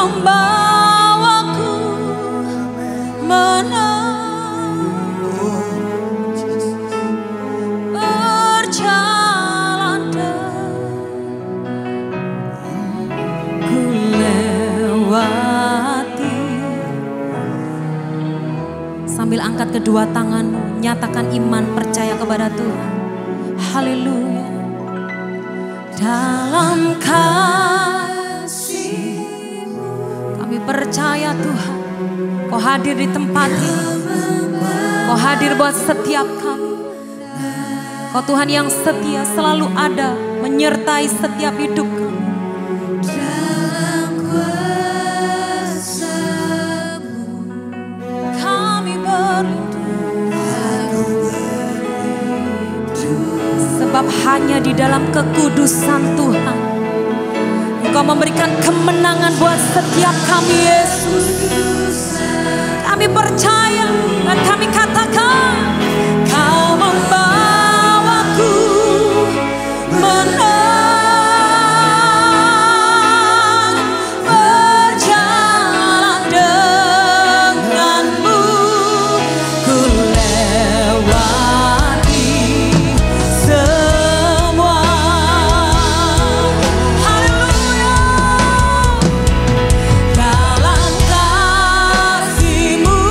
membawaku menang, berjalan ku lewati. Sambil angkat kedua tanganmu, nyatakan iman, percaya kepada Tuhan. Haleluya. Dalam kasih-Mu kami percaya Tuhan, Kau hadir di tempat ini. Kau hadir buat setiap kami. Kau Tuhan yang setia, selalu ada menyertai setiap hidup kami. Dalam kuasa-Mu kami berlindung, sebab hanya di dalam kekudusan Tuhan Engkau memberikan kemenangan buat setiap kami, Yesus. Kami percaya dan kami katakan, Kau membawaku menang, berjalan denganmu ku lewati semua. Haleluya. Dalam kasih-Mu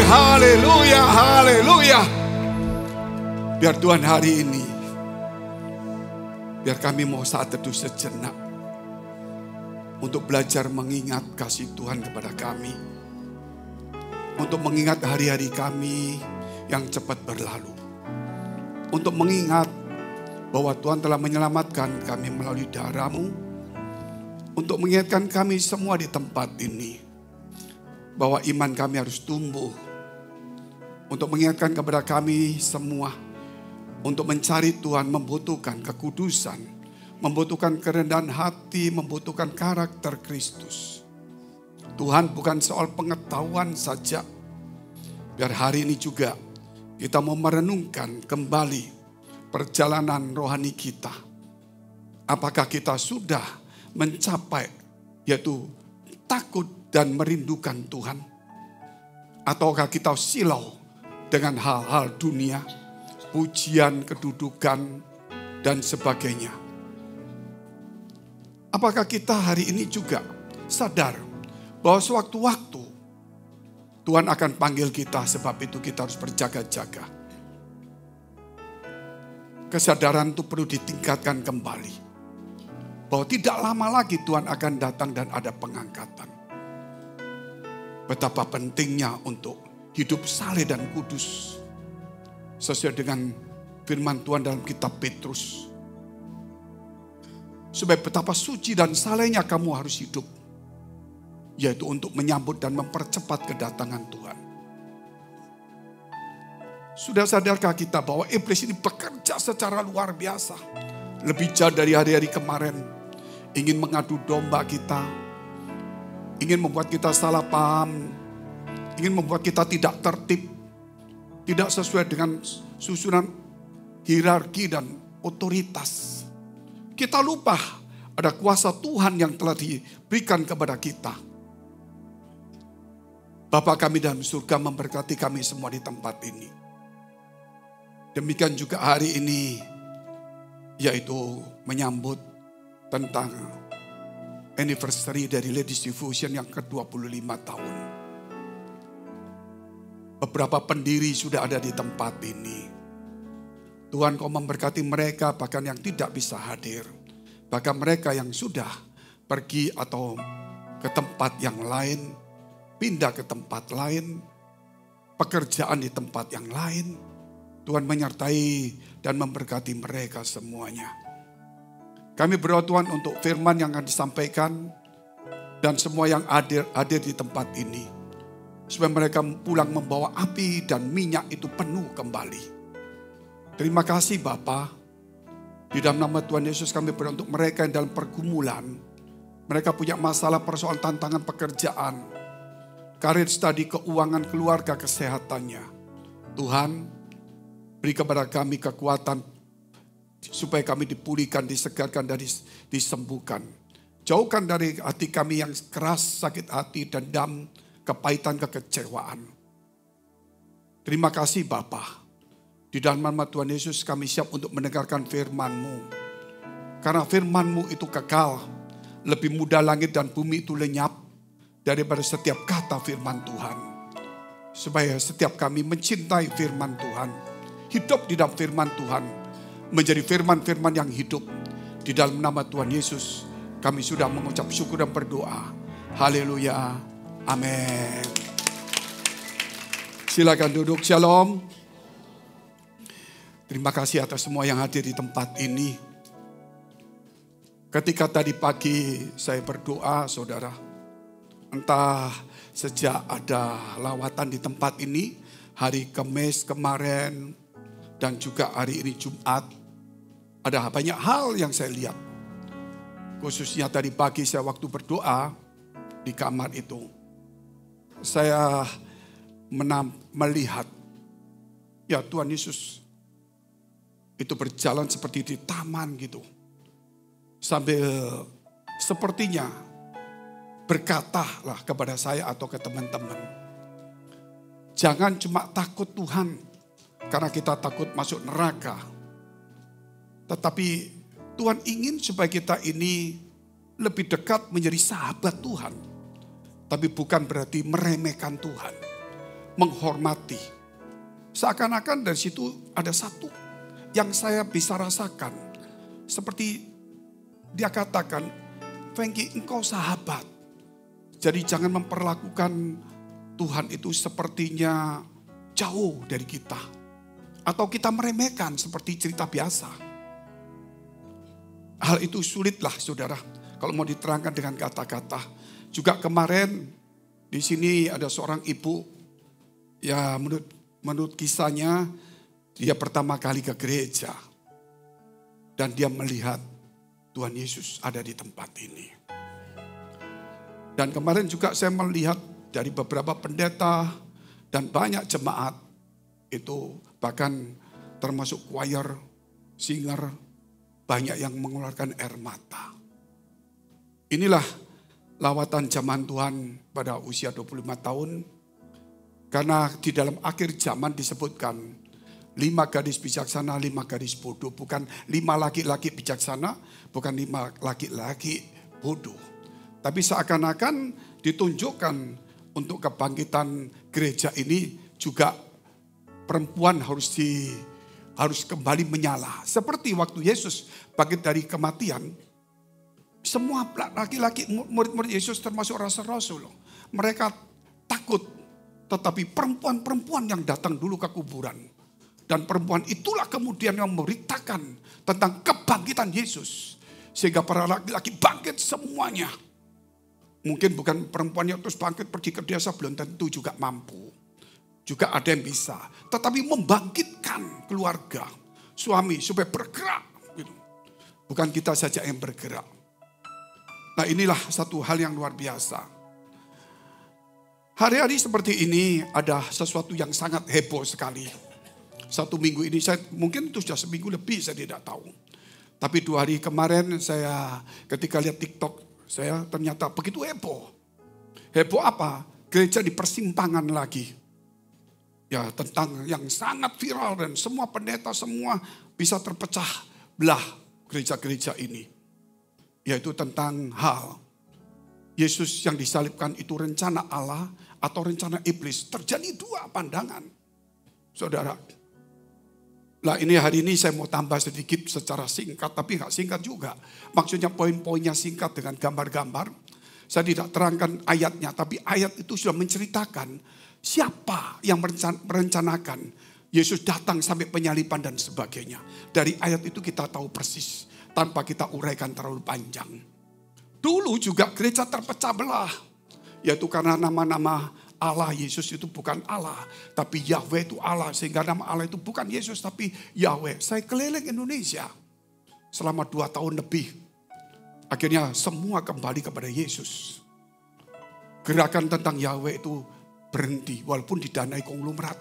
Haleluya, haleluya. Biar Tuhan hari ini, biar kami mau saat teduh sejenak untuk belajar mengingat kasih Tuhan kepada kami. Untuk mengingat hari-hari kami yang cepat berlalu. Untuk mengingat bahwa Tuhan telah menyelamatkan kami melalui darah-Mu. Untuk mengingatkan kami semua di tempat ini bahwa iman kami harus tumbuh. Untuk mengingatkan kepada kami semua, untuk mencari Tuhan membutuhkan kekudusan, membutuhkan kerendahan hati, membutuhkan karakter Kristus. Tuhan bukan soal pengetahuan saja. Biar hari ini juga kita mau merenungkan kembali perjalanan rohani kita. Apakah kita sudah mencapai, yaitu takut dan merindukan Tuhan? Ataukah kita silau dengan hal-hal dunia, pujian, kedudukan, dan sebagainya? Apakah kita hari ini juga sadar bahwa sewaktu-waktu Tuhan akan panggil kita, sebab itu kita harus berjaga-jaga. Kesadaran itu perlu ditingkatkan kembali. Bahwa tidak lama lagi Tuhan akan datang dan ada pengangkatan. Betapa pentingnya untuk hidup saleh dan kudus. Sesuai dengan firman Tuhan dalam kitab Petrus. Supaya betapa suci dan salehnya kamu harus hidup. Yaitu untuk menyambut dan mempercepat kedatangan Tuhan. Sudah sadarkah kita bahwa iblis ini bekerja secara luar biasa. Lebih jauh dari hari-hari kemarin. Ingin mengadu domba kita. Ingin membuat kita salah paham. Ingin membuat kita tidak tertib. Tidak sesuai dengan susunan hierarki dan otoritas. Kita lupa ada kuasa Tuhan yang telah diberikan kepada kita. Bapa kami dalam surga memberkati kami semua di tempat ini. Demikian juga hari ini, yaitu menyambut tentang anniversary dari Ladies Diffusion yang ke-25 tahun. Beberapa pendiri sudah ada di tempat ini. Tuhan kau memberkati mereka bahkan yang tidak bisa hadir. Bahkan mereka yang sudah pergi atau ke tempat yang lain. Pindah ke tempat lain. Pekerjaan di tempat yang lain. Tuhan menyertai dan memberkati mereka semuanya. Kami berdoa Tuhan untuk firman yang akan disampaikan. Dan semua yang hadir di tempat ini. Supaya mereka pulang membawa api dan minyak itu penuh kembali. Terima kasih Bapa. Di dalam nama Tuhan Yesus kami berdoa untuk mereka yang dalam pergumulan. Mereka punya masalah persoalan tantangan pekerjaan. Karir, studi, keuangan, keluarga, kesehatannya. Tuhan beri kepada kami kekuatan. Supaya kami dipulihkan, disegarkan dan disembuhkan. Jauhkan dari hati kami yang keras, sakit hati, dendam, kepahitan, kekecewaan. Terima kasih Bapa. Di dalam nama Tuhan Yesus kami siap untuk mendengarkan firman-Mu. Karena firman-Mu itu kekal. Lebih mudah langit dan bumi itu lenyap. Daripada setiap kata firman Tuhan. Supaya setiap kami mencintai firman Tuhan. Hidup di dalam firman Tuhan. Menjadi firman-firman yang hidup. Di dalam nama Tuhan Yesus kami sudah mengucap syukur dan berdoa. Haleluya. Amin. Silakan duduk. Shalom. Terima kasih atas semua yang hadir di tempat ini. Ketika tadi pagi saya berdoa, saudara. Entah sejak ada lawatan di tempat ini. Hari Kamis kemarin. Dan juga hari ini Jumat. Ada banyak hal yang saya lihat. Khususnya tadi pagi saya waktu berdoa di kamar itu. saya melihat ya Tuhan Yesus itu berjalan seperti di taman gitu. Sambil sepertinya berkatalah kepada saya atau ke teman-teman. Jangan cuma takut Tuhan karena kita takut masuk neraka. Tetapi Tuhan ingin supaya kita ini lebih dekat menjadi sahabat Tuhan. Tapi bukan berarti meremehkan Tuhan. Menghormati. Seakan-akan dari situ ada satu yang saya bisa rasakan. Seperti dia katakan, Frankie, engkau sahabat. Jadi jangan memperlakukan Tuhan itu sepertinya jauh dari kita. Atau kita meremehkan seperti cerita biasa. Hal itu sulitlah saudara. Kalau mau diterangkan dengan kata-kata. Juga kemarin di sini ada seorang ibu. Ya menurut kisahnya dia pertama kali ke gereja. Dan dia melihat Tuhan Yesus ada di tempat ini. Dan kemarin juga saya melihat dari beberapa pendeta dan banyak jemaat itu bahkan termasuk choir, singer, banyak yang mengeluarkan air mata. Inilah lawatan zaman Tuhan pada usia 25 tahun. Karena di dalam akhir zaman disebutkan 5 gadis bijaksana, 5 gadis bodoh. Bukan 5 laki-laki bijaksana, bukan 5 laki-laki bodoh. Tapi seakan-akan ditunjukkan untuk kebangkitan gereja ini juga perempuan harus kembali menyala. Seperti waktu Yesus bangkit dari kematian, semua laki-laki murid-murid Yesus termasuk rasul-rasul, mereka takut. Tetapi perempuan-perempuan yang datang dulu ke kuburan. Dan perempuan itulah kemudian yang memberitakan tentang kebangkitan Yesus. Sehingga para laki-laki bangkit semuanya. Mungkin bukan perempuan yang terus bangkit pergi ke desa, belum tentu juga mampu. Juga ada yang bisa. Tetapi membangkitkan keluarga, suami supaya bergerak. Gitu. Bukan kita saja yang bergerak. Nah inilah satu hal yang luar biasa. Hari-hari seperti ini ada sesuatu yang sangat heboh sekali. 1 minggu ini mungkin itu sudah seminggu lebih saya tidak tahu. Tapi 2 hari kemarin saya ketika lihat TikTok saya ternyata begitu heboh. Heboh apa? Gereja di persimpangan lagi. Ya tentang yang sangat viral dan semua pendeta semua bisa terpecah belah gereja-gereja ini. Yaitu tentang hal Yesus yang disalibkan itu rencana Allah atau rencana iblis. Terjadi 2 pandangan. Saudara. Nah ini hari ini saya mau tambah sedikit secara singkat, tapi nggak singkat juga. Maksudnya poin-poinnya singkat dengan gambar-gambar. Saya tidak terangkan ayatnya, tapi ayat itu sudah menceritakan siapa yang merencanakan Yesus datang sampai penyaliban dan sebagainya. Dari ayat itu kita tahu persis, tanpa kita uraikan terlalu panjang. Dulu juga gereja terpecah belah, yaitu karena nama-nama Allah Yesus itu bukan Allah, tapi Yahweh itu Allah. Sehingga nama Allah itu bukan Yesus, tapi Yahweh. Saya keliling Indonesia selama 2 tahun lebih. Akhirnya semua kembali kepada Yesus. Gerakan tentang Yahweh itu berhenti, walaupun didanai konglomerat.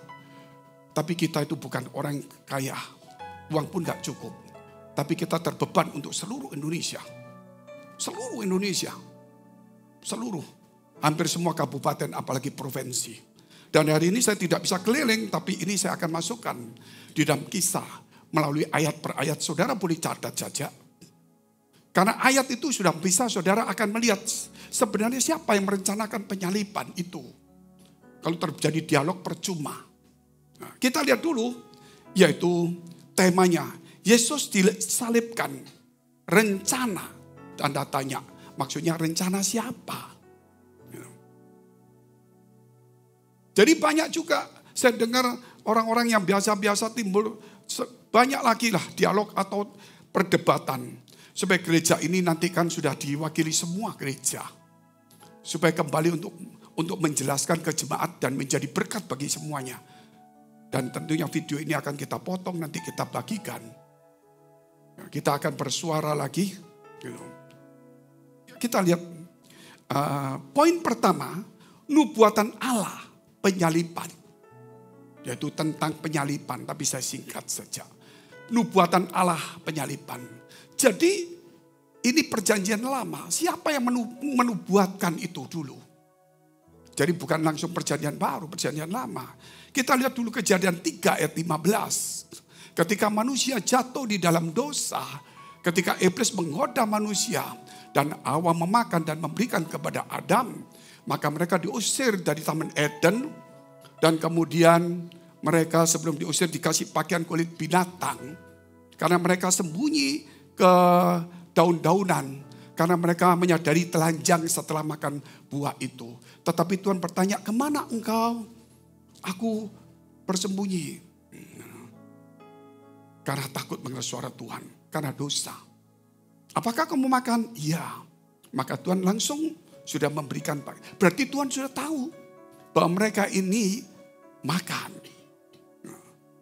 Tapi kita itu bukan orang kaya, uang pun gak cukup. Tapi kita terbeban untuk seluruh Indonesia. Seluruh Indonesia. Seluruh. Hampir semua kabupaten apalagi provinsi. Dan hari ini saya tidak bisa keliling, tapi ini saya akan masukkan di dalam kisah melalui ayat per ayat. Saudara boleh catat saja. Karena ayat itu sudah bisa saudara akan melihat sebenarnya siapa yang merencanakan penyaliban itu. Kalau terjadi dialog percuma. Nah, kita lihat dulu yaitu temanya. Yesus disalibkan, rencana, tanda tanya. Maksudnya rencana siapa? Jadi banyak juga saya dengar orang-orang yang biasa-biasa timbul banyak lagi lah dialog atau perdebatan. Supaya gereja ini nanti kan sudah diwakili semua gereja. Supaya kembali untuk menjelaskan ke jemaat dan menjadi berkat bagi semuanya. Dan tentunya video ini akan kita potong nanti kita bagikan. Kita akan bersuara lagi. Kita lihat poin pertama. nubuatan Allah penyalipan. Yaitu tentang penyalipan, tapi saya singkat saja. Nubuatan Allah penyalipan. Jadi ini perjanjian lama. Siapa yang menubuatkan itu dulu? Jadi bukan langsung perjanjian baru, perjanjian lama. Kita lihat dulu Kejadian 3 ayat 15. Ketika manusia jatuh di dalam dosa, ketika iblis menggoda manusia dan Hawa memakan dan memberikan kepada Adam, maka mereka diusir dari Taman Eden. Dan kemudian mereka sebelum diusir dikasih pakaian kulit binatang. Karena mereka sembunyi ke daun-daunan. Karena mereka menyadari telanjang setelah makan buah itu. Tetapi Tuhan bertanya, kemana engkau? Aku bersembunyi. Karena takut mendengar suara Tuhan. Karena dosa. Apakah kamu makan? Iya. Maka Tuhan langsung sudah memberikan. Berarti Tuhan sudah tahu bahwa mereka ini makan.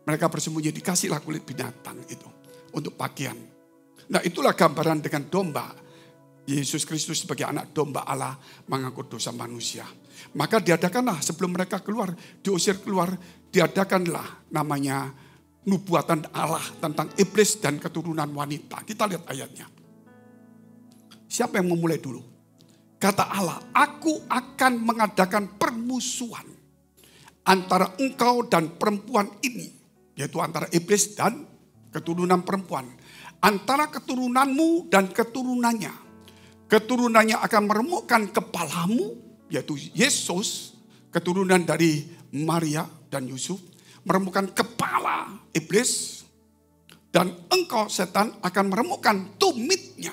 Mereka bersembunyi, dikasihlah kulit binatang itu untuk pakaian. Nah, itulah gambaran dengan domba. Yesus Kristus sebagai anak domba Allah mengangkut dosa manusia. Maka diadakanlah sebelum mereka keluar, diusir keluar, diadakanlah namanya nubuatan Allah tentang iblis dan keturunan wanita. Kita lihat ayatnya. Siapa yang memulai dulu? Kata Allah, aku akan mengadakan permusuhan antara engkau dan perempuan ini. Yaitu antara iblis dan keturunan perempuan. Antara keturunanmu dan keturunannya. Keturunannya akan meremukkan kepalamu. Yaitu Yesus. Keturunan dari Maria dan Yusuf. Meremukkan kepala iblis. Dan engkau setan akan meremukkan tumitnya.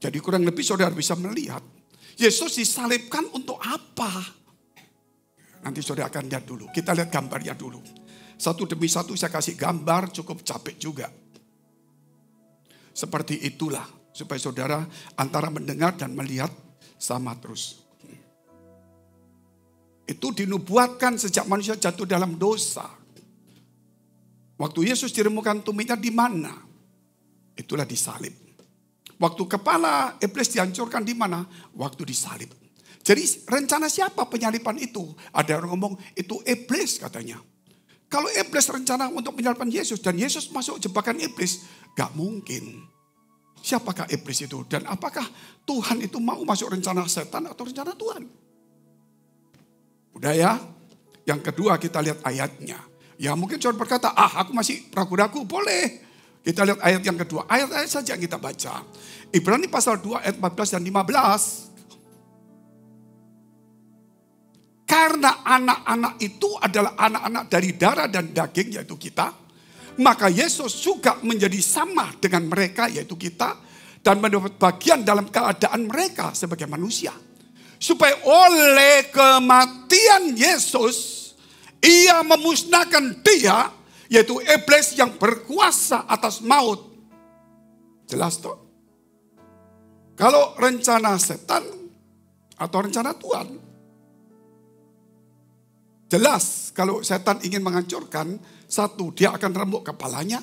Jadi kurang lebih saudara bisa melihat. Yesus disalibkan untuk apa? Nanti saudara akan lihat dulu. Kita lihat gambarnya dulu. Satu demi satu saya kasih gambar, cukup capek juga. Seperti itulah. Supaya saudara antara mendengar dan melihat sama terus. Itu dinubuatkan sejak manusia jatuh dalam dosa. Waktu Yesus diremukkan tumitnya di mana? Itulah disalib. Waktu kepala iblis dihancurkan di mana? Waktu disalib. Jadi rencana siapa penyalipan itu? Ada orang ngomong itu iblis katanya. Kalau iblis rencana untuk menyalibkan Yesus dan Yesus masuk jebakan iblis, gak mungkin. Siapakah iblis itu? Dan apakah Tuhan itu mau masuk rencana setan atau rencana Tuhan? Udah ya? Yang kedua kita lihat ayatnya. Ya mungkin saudara berkata, aku masih ragu-ragu, boleh. Kita lihat ayat yang kedua. Ayat-ayat saja yang kita baca. Ibrani pasal 2 ayat 14 dan 15. Karena anak-anak itu adalah anak-anak dari darah dan daging yaitu kita. Maka Yesus juga menjadi sama dengan mereka yaitu kita. Dan mendapat bagian dalam keadaan mereka sebagai manusia. Supaya oleh kematian Yesus. Ia memusnahkan dia yaitu iblis yang berkuasa atas maut. Jelas toh? Kalau rencana setan atau rencana Tuhan. Jelas kalau setan ingin menghancurkan, satu dia akan remuk kepalanya.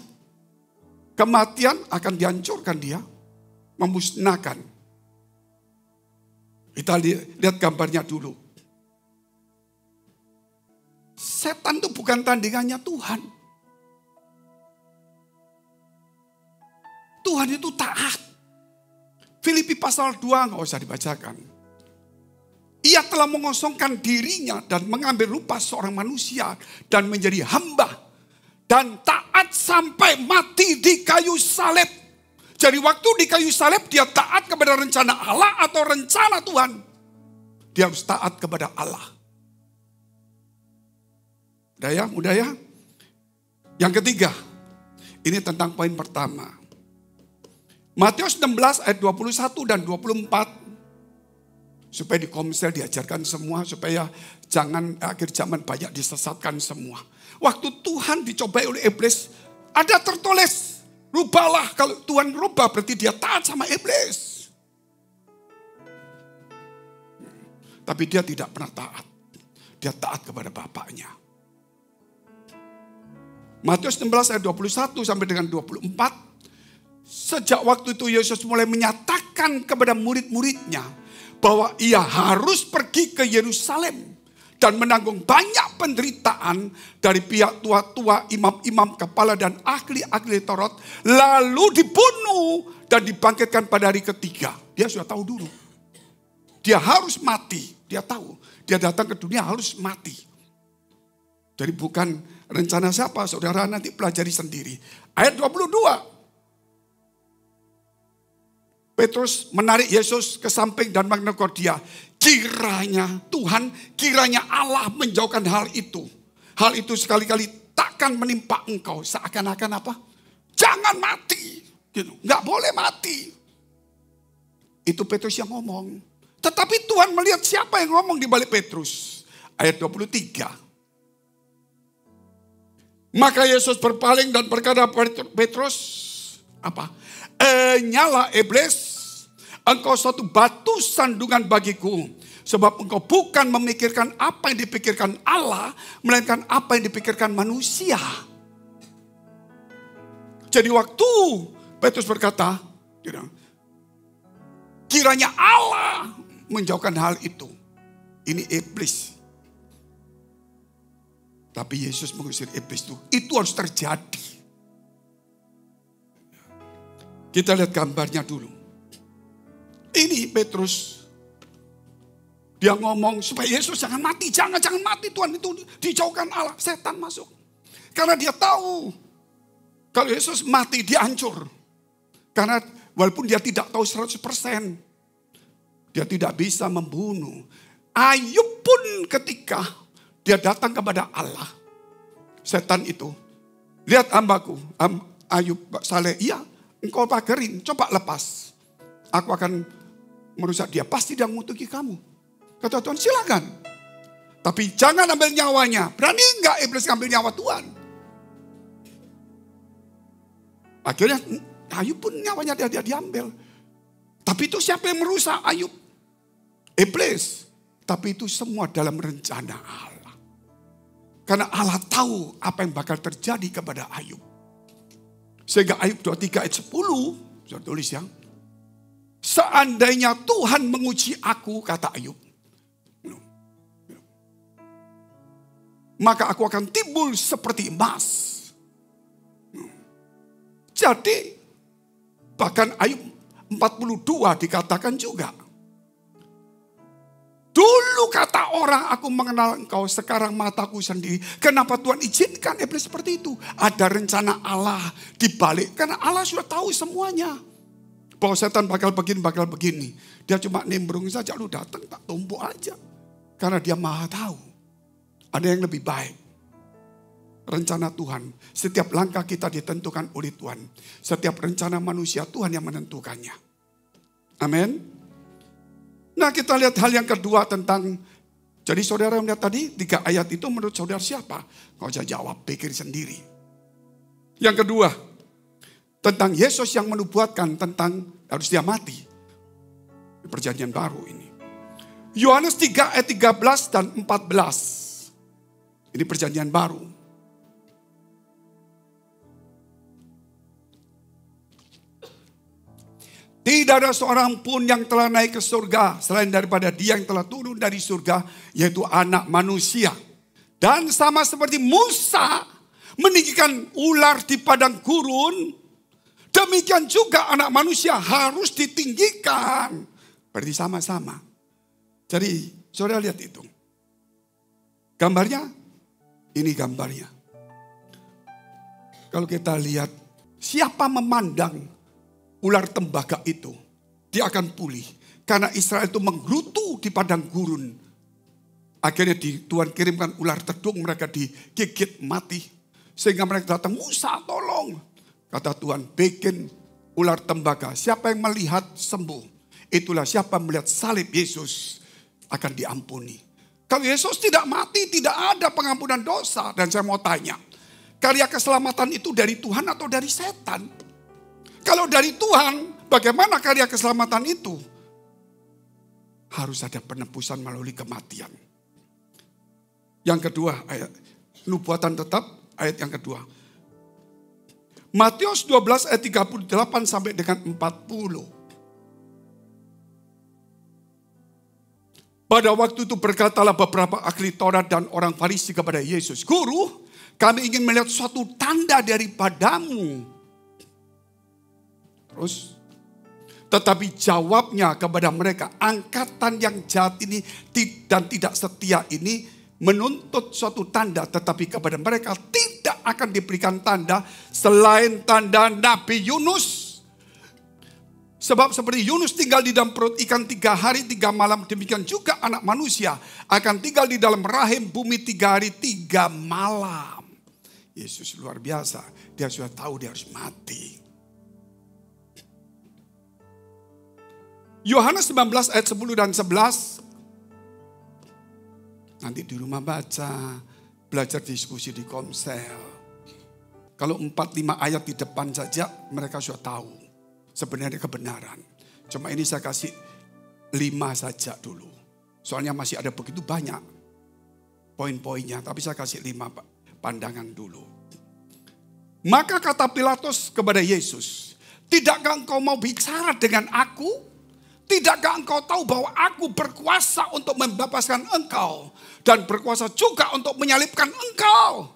Kematian akan dihancurkan dia. Memusnahkan. Kita lihat gambarnya dulu. Setan itu bukan tandingannya Tuhan. Tuhan itu taat. Filipi pasal 2 nggak usah dibacakan. Ia telah mengosongkan dirinya dan mengambil rupa seorang manusia dan menjadi hamba. Dan taat sampai mati di kayu salib. Jadi waktu di kayu salib dia taat kepada rencana Allah atau rencana Tuhan. Dia harus taat kepada Allah. Mudah ya? Yang ketiga, ini tentang poin pertama. Matius 16 ayat 21 dan 24. Supaya di Komsel diajarkan semua. Supaya jangan akhir zaman banyak disesatkan semua. Waktu Tuhan dicobai oleh iblis. Ada tertulis. Rubahlah. Kalau Tuhan rubah berarti dia taat sama iblis. Tapi dia tidak pernah taat. Dia taat kepada bapaknya. Matius 16 ayat 21 sampai dengan 24. Sejak waktu itu Yesus mulai menyatakan kepada murid-muridnya bahwa ia harus pergi ke Yerusalem dan menanggung banyak penderitaan dari pihak tua-tua, imam-imam kepala dan ahli-ahli Taurat, lalu dibunuh dan dibangkitkan pada hari ketiga. Dia sudah tahu dulu. Dia harus mati. Dia tahu. Dia datang ke dunia harus mati. Jadi bukan rencana siapa, saudara nanti pelajari sendiri. Ayat 22. Petrus menarik Yesus ke samping dan menegur dia. Kiranya Tuhan, kiranya Allah menjauhkan hal itu. Hal itu sekali-kali takkan menimpa engkau. Seakan-akan apa? Jangan mati. Gitu. Nggak boleh mati. Itu Petrus yang ngomong. Tetapi Tuhan melihat siapa yang ngomong di balik Petrus. Ayat 23. Maka Yesus berpaling dan berkata Petrus, apa? Nyala iblis, engkau suatu batu sandungan bagiku. Sebab engkau bukan memikirkan apa yang dipikirkan Allah, melainkan apa yang dipikirkan manusia. Jadi waktu Petrus berkata, kiranya Allah menjauhkan hal itu. Ini iblis. Tapi Yesus mengusir iblis itu. Itu harus terjadi. Kita lihat gambarnya dulu. Ini Petrus. Dia ngomong supaya Yesus jangan mati. Jangan mati, Tuhan, itu dijauhkan Allah. Setan masuk. Karena dia tahu. Kalau Yesus mati dia hancur. Karena walaupun dia tidak tahu 100%. Dia tidak bisa membunuh. Ayub pun ketika dia datang kepada Allah. Setan itu. Lihat hambaku. Ayub Saleh. Iya. Engkau pagerin, coba lepas. Aku akan merusak dia. Pasti dia mengutuki kamu. Kata Tuhan, silakan. Tapi jangan ambil nyawanya. Berani enggak iblis ambil nyawa Tuhan? Akhirnya Ayub pun nyawanya dia diambil. Tapi itu siapa yang merusak Ayub? Iblis. Tapi itu semua dalam rencana Allah. Karena Allah tahu apa yang bakal terjadi kepada Ayub. Sehingga Ayub 23 ayat 10, saya tulis ya. Seandainya Tuhan menguji aku, kata Ayub. Maka aku akan timbul seperti emas. Jadi, bahkan Ayub 42 dikatakan juga. Dulu kata orang, aku mengenal engkau, sekarang mataku sendiri. Kenapa Tuhan izinkan iblis seperti itu? Ada rencana Allah dibalik. Karena Allah sudah tahu semuanya. Bahwa setan bakal begini. Dia cuma nimbrung saja, lu datang tak tumpuk aja. Karena dia maha tahu. Ada yang lebih baik. Rencana Tuhan. Setiap langkah kita ditentukan oleh Tuhan. Setiap rencana manusia Tuhan yang menentukannya. Amin. Nah, kita lihat hal yang kedua tentang, jadi saudara yang lihat tadi 3 ayat itu menurut saudara siapa? Nggak usah jawab, pikir sendiri. Yang kedua, tentang Yesus yang menubuatkan tentang harus dia mati. Di perjanjian baru ini. Yohanes 3 ayat 13 dan 14. Ini perjanjian baru. Tidak ada seorang pun yang telah naik ke surga selain daripada dia yang telah turun dari surga, yaitu anak manusia. Dan sama seperti Musa meninggikan ular di padang gurun, demikian juga anak manusia harus ditinggikan. Berarti sama-sama. Jadi saudara lihat itu. Gambarnya, ini gambarnya. Kalau kita lihat, siapa memandang ular tembaga itu, dia akan pulih. Karena Israel itu menggerutu di padang gurun. Akhirnya Tuhan kirimkan ular tedung, mereka digigit mati. Sehingga mereka datang, Musa tolong. Kata Tuhan, bikin ular tembaga. Siapa yang melihat sembuh, itulah siapa melihat salib Yesus akan diampuni. Kalau Yesus tidak mati, tidak ada pengampunan dosa. Dan saya mau tanya, karya keselamatan itu dari Tuhan atau dari setan? Kalau dari Tuhan, bagaimana karya keselamatan itu? Harus ada penebusan melalui kematian. Yang kedua, ayat nubuatan tetap, ayat yang kedua. Matius 12 ayat 38 sampai dengan 40. Pada waktu itu berkatalah beberapa ahli Taurat dan orang Farisi kepada Yesus, "Guru, kami ingin melihat suatu tanda daripadamu." Terus, tetapi jawabnya kepada mereka, "Angkatan yang jahat ini dan tidak setia ini menuntut suatu tanda, tetapi kepada mereka tidak akan diberikan tanda selain tanda Nabi Yunus. Sebab seperti Yunus tinggal di dalam perut ikan 3 hari 3 malam, demikian juga Anak Manusia akan tinggal di dalam rahim bumi 3 hari 3 malam. Yesus luar biasa, dia sudah tahu dia harus mati. Yohanes 19 ayat 10 dan 11. Nanti di rumah baca, belajar diskusi di komsel. Kalau 4-5 ayat di depan saja mereka sudah tahu sebenarnya kebenaran. Cuma ini saya kasih 5 saja dulu. Soalnya masih ada begitu banyak poin-poinnya. Tapi saya kasih 5 pandangan dulu. Maka kata Pilatus kepada Yesus, "Tidakkah engkau mau bicara dengan aku? Tidakkah engkau tahu bahwa aku berkuasa untuk membebaskan engkau dan berkuasa juga untuk menyalibkan engkau?"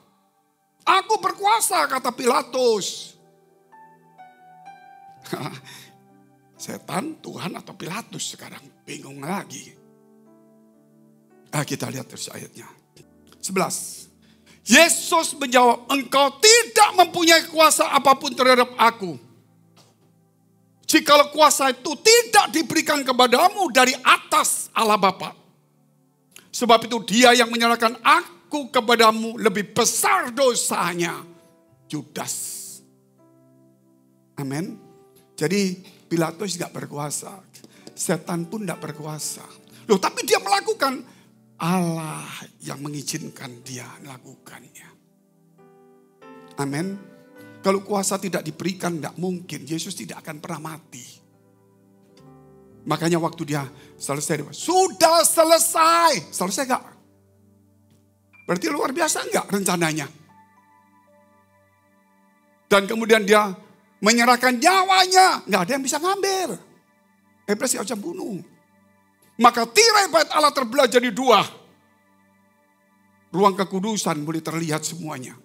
"Aku berkuasa," kata Pilatus. Setan, Tuhan atau Pilatus sekarang bingung lagi. Kita lihat terus ayatnya. 11. Yesus menjawab, "Engkau tidak mempunyai kuasa apapun terhadap aku. Jikalau kuasa itu tidak diberikan kepadamu dari atas Allah Bapa. Sebab itu dia yang menyerahkan aku kepadamu lebih besar dosanya." Judas. Amin. Jadi Pilatus tidak berkuasa. Setan pun tidak berkuasa. Loh, tapi dia melakukan. Allah yang mengizinkan dia melakukannya. Amin. Kalau kuasa tidak diberikan, tidak mungkin. Yesus tidak akan pernah mati. Makanya waktu dia selesai, sudah selesai. Selesai gak? Berarti luar biasa enggak rencananya? Dan kemudian dia menyerahkan nyawanya. Nggak ada yang bisa ngambil. Hebrew siap bunuh. Maka tirai bait Allah terbelah jadi 2. Ruang kekudusan boleh terlihat semuanya.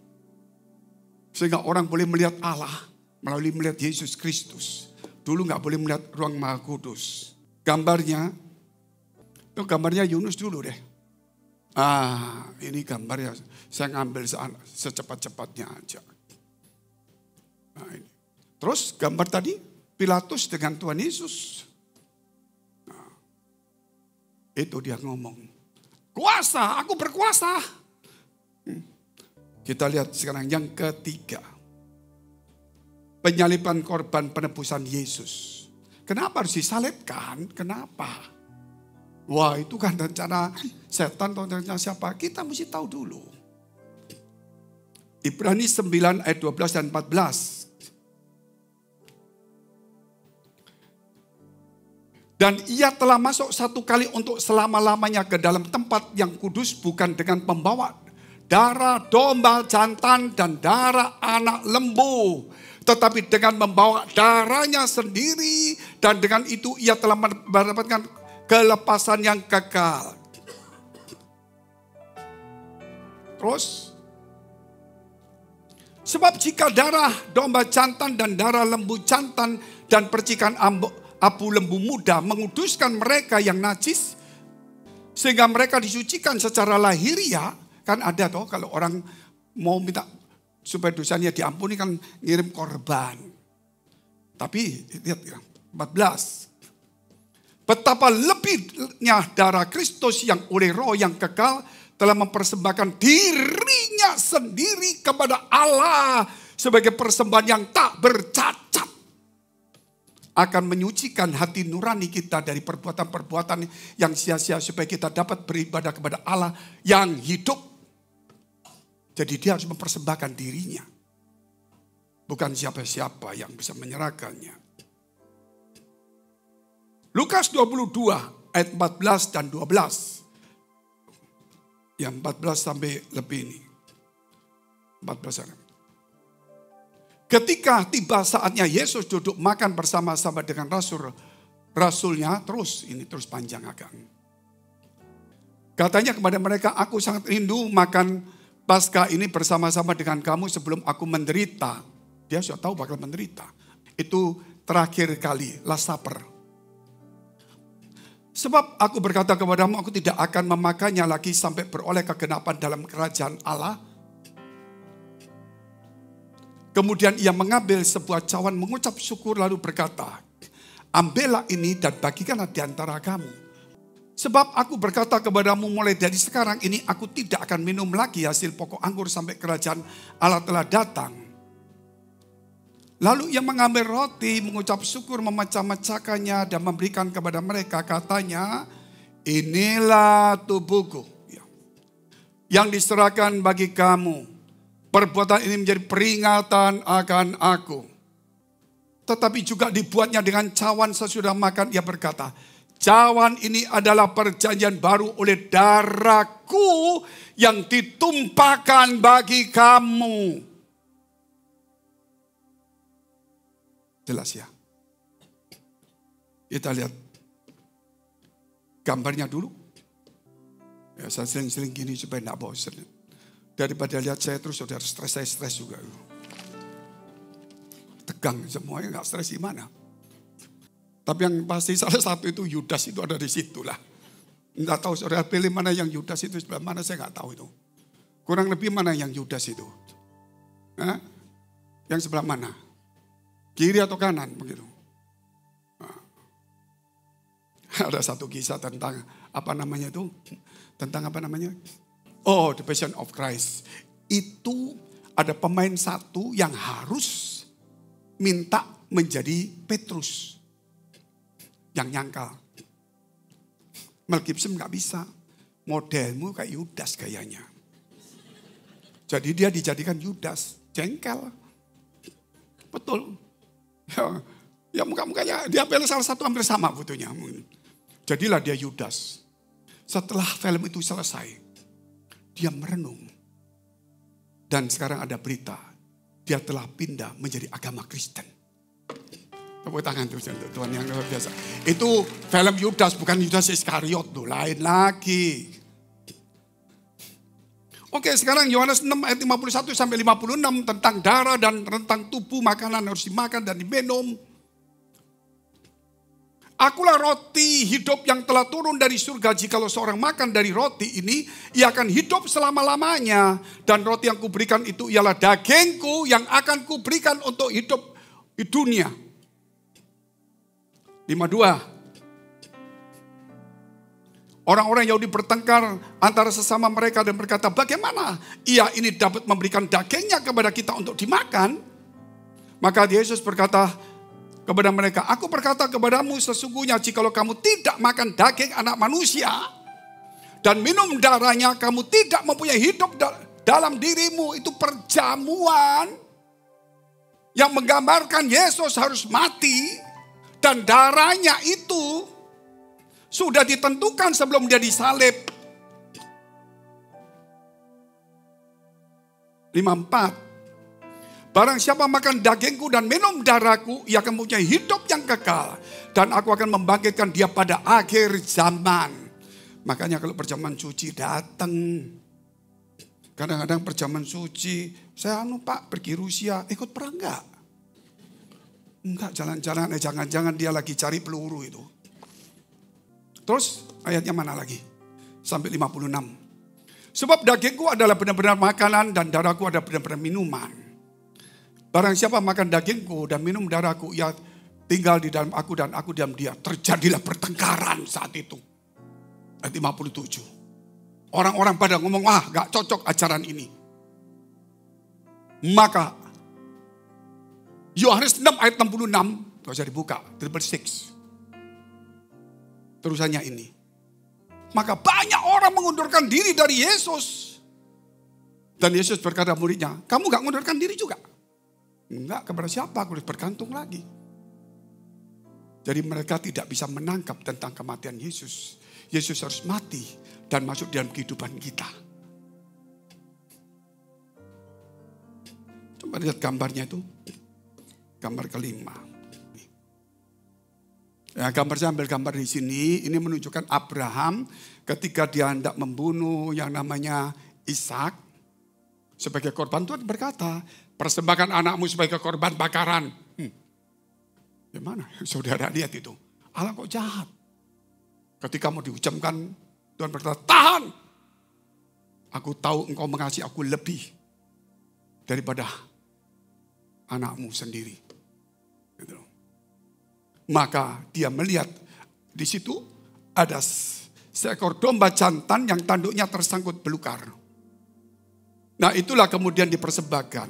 Sehingga orang boleh melihat Allah melalui melihat Yesus Kristus. Dulu nggak boleh melihat ruang Maha Kudus. Gambarnya, itu gambarnya Yunus dulu deh. Ini gambarnya. Saya ngambil secepat-cepatnya aja. Nah, ini. Terus gambar tadi Pilatus dengan Tuhan Yesus. Nah, itu dia ngomong. Kuasa, aku berkuasa. Kita lihat sekarang yang ketiga. Penyaliban korban penebusan Yesus. Kenapa harus disalibkan? Kenapa? Wah, itu kan rencana setan atau rencana siapa? Kita mesti tahu dulu. Ibrani 9 ayat 12 dan 14. Dan ia telah masuk satu kali untuk selama-lamanya ke dalam tempat yang kudus, bukan dengan membawa darah domba jantan dan darah anak lembu, tetapi dengan membawa darahnya sendiri, dan dengan itu ia telah mendapatkan kelepasan yang kekal. Terus, sebab jika darah domba jantan dan darah lembu jantan dan percikan abu lembu muda menguduskan mereka yang najis, sehingga mereka disucikan secara lahiriah. Kan ada toh kalau orang mau minta supaya dosanya diampuni kan ngirim korban. Tapi lihat ya, 14. Betapa lebihnya darah Kristus yang oleh roh yang kekal telah mempersembahkan dirinya sendiri kepada Allah sebagai persembahan yang tak bercacat. Akan menyucikan hati nurani kita dari perbuatan-perbuatan yang sia-sia supaya kita dapat beribadah kepada Allah yang hidup. Jadi dia harus mempersembahkan dirinya. Bukan siapa-siapa yang bisa menyerahkannya. Lukas 22 ayat 14 dan 12. Yang 14 sampai lebih ini. 14 ayat. Ketika tiba saatnya Yesus duduk makan bersama-sama dengan rasulnya, terus panjang agak. Katanya kepada mereka, aku sangat rindu makan Paskah ini bersama-sama dengan kamu sebelum aku menderita. Dia sudah tahu bakal menderita. Itu terakhir kali, last supper. Sebab aku berkata kepadamu, aku tidak akan memakannya lagi sampai beroleh kegenapan dalam kerajaan Allah. Kemudian ia mengambil sebuah cawan, mengucap syukur lalu berkata, ambillah ini dan bagikanlah di antara kamu. Sebab aku berkata kepadamu mulai dari sekarang ini aku tidak akan minum lagi hasil pokok anggur sampai kerajaan Allah telah datang. Lalu ia mengambil roti, mengucap syukur, memecah-mecahkannya dan memberikan kepada mereka. Katanya, inilah tubuhku yang diserahkan bagi kamu. Perbuatan ini menjadi peringatan akan aku. Tetapi juga dibuatnya dengan cawan sesudah makan. Ia berkata, cawan ini adalah perjanjian baru oleh darahku yang ditumpahkan bagi kamu. Jelas ya. Kita lihat gambarnya dulu. Ya, saya sering-sering gini supaya tidak bosan. Daripada lihat saya terus saudara stres, saya stres juga. Tegang semuanya, nggak stres gimana. Tapi yang pasti salah satu itu Yudas itu ada di situ lah. Nggak tahu saudara pilih mana yang Yudas itu sebelah mana, saya nggak tahu itu. Kurang lebih mana yang Yudas itu? Hah? Yang sebelah mana? Kiri atau kanan begitu. Nah. Ada satu kisah tentang apa namanya itu? Tentang apa namanya? Oh, The Passion of Christ. Itu ada pemain satu yang harus minta menjadi Petrus. Yang nyangkal. Mel Gibson gak bisa. Modelmu kayak Yudas kayaknya. Jadi dia dijadikan Yudas. Jengkel. Betul. Ya muka-mukanya dia pilih salah satu hampir sama fotonya. Jadilah dia Yudas. Setelah film itu selesai, dia merenung. Dan sekarang ada berita, dia telah pindah menjadi agama Kristen. Tepuk tangan tuh Tuhan yang luar biasa. Itu film Yudas, bukan Yudas Iskariot tuh, lain lagi. Oke, sekarang Yohanes 6 ayat 51 sampai 56 tentang darah dan tentang tubuh, makanan harus dimakan dan diminum. Akulah roti hidup yang telah turun dari surga. Jikalau seorang makan dari roti ini, ia akan hidup selama-lamanya. Dan roti yang kuberikan itu ialah dagingku yang akan kuberikan untuk hidup di dunia. 52. Orang-orang Yahudi bertengkar antara sesama mereka dan berkata, bagaimana ia ini dapat memberikan dagingnya kepada kita untuk dimakan? Maka Yesus berkata kepada mereka, aku berkata kepadamu sesungguhnya jikalau kamu tidak makan daging anak manusia dan minum darahnya, kamu tidak mempunyai hidup dalam dirimu. Itu perjamuan yang menggambarkan Yesus harus mati dan darahnya itu sudah ditentukan sebelum dia disalib. 54. Barang siapa makan dagingku dan minum darahku, ia akan mempunyai hidup yang kekal. Dan aku akan membangkitkan dia pada akhir zaman. Makanya kalau perjamuan suci datang. Kadang-kadang perjamuan suci, saya Pak pergi Rusia, ikut perang enggak? Enggak, jalan-jalan, jangan-jangan dia lagi cari peluru itu. Terus ayatnya mana lagi? Sampai 56. Sebab dagingku adalah benar-benar makanan dan darahku adalah benar-benar minuman. Barang siapa makan dagingku dan minum darahku, ia tinggal di dalam aku dan aku dalam dia. Terjadilah pertengkaran saat itu. Ayat 57. Orang-orang pada ngomong, gak cocok ajaran ini. Maka Yohanes 6 ayat 66, gak usah dibuka, 666. Terusannya ini. Maka banyak orang mengundurkan diri dari Yesus. Dan Yesus berkata muridnya, kamu gak mengundurkan diri juga? Enggak, kepada siapa aku harus bergantung lagi. Jadi mereka tidak bisa menangkap tentang kematian Yesus. Yesus harus mati dan masuk dalam kehidupan kita. Coba lihat gambarnya itu. Gambar kelima. Ya, gambar saya ambil gambar di sini. Ini menunjukkan Abraham ketika dia hendak membunuh yang namanya Ishak sebagai korban. Tuhan berkata, persembahkan anakmu sebagai korban bakaran. Gimana? Saudara lihat itu. Allah kok jahat. Ketika mau diucapkan, Tuhan berkata, tahan. Aku tahu engkau mengasihi aku lebih daripada anakmu sendiri. Gitu. Maka dia melihat di situ ada seekor domba jantan yang tanduknya tersangkut belukar. Nah itulah kemudian dipersembahkan.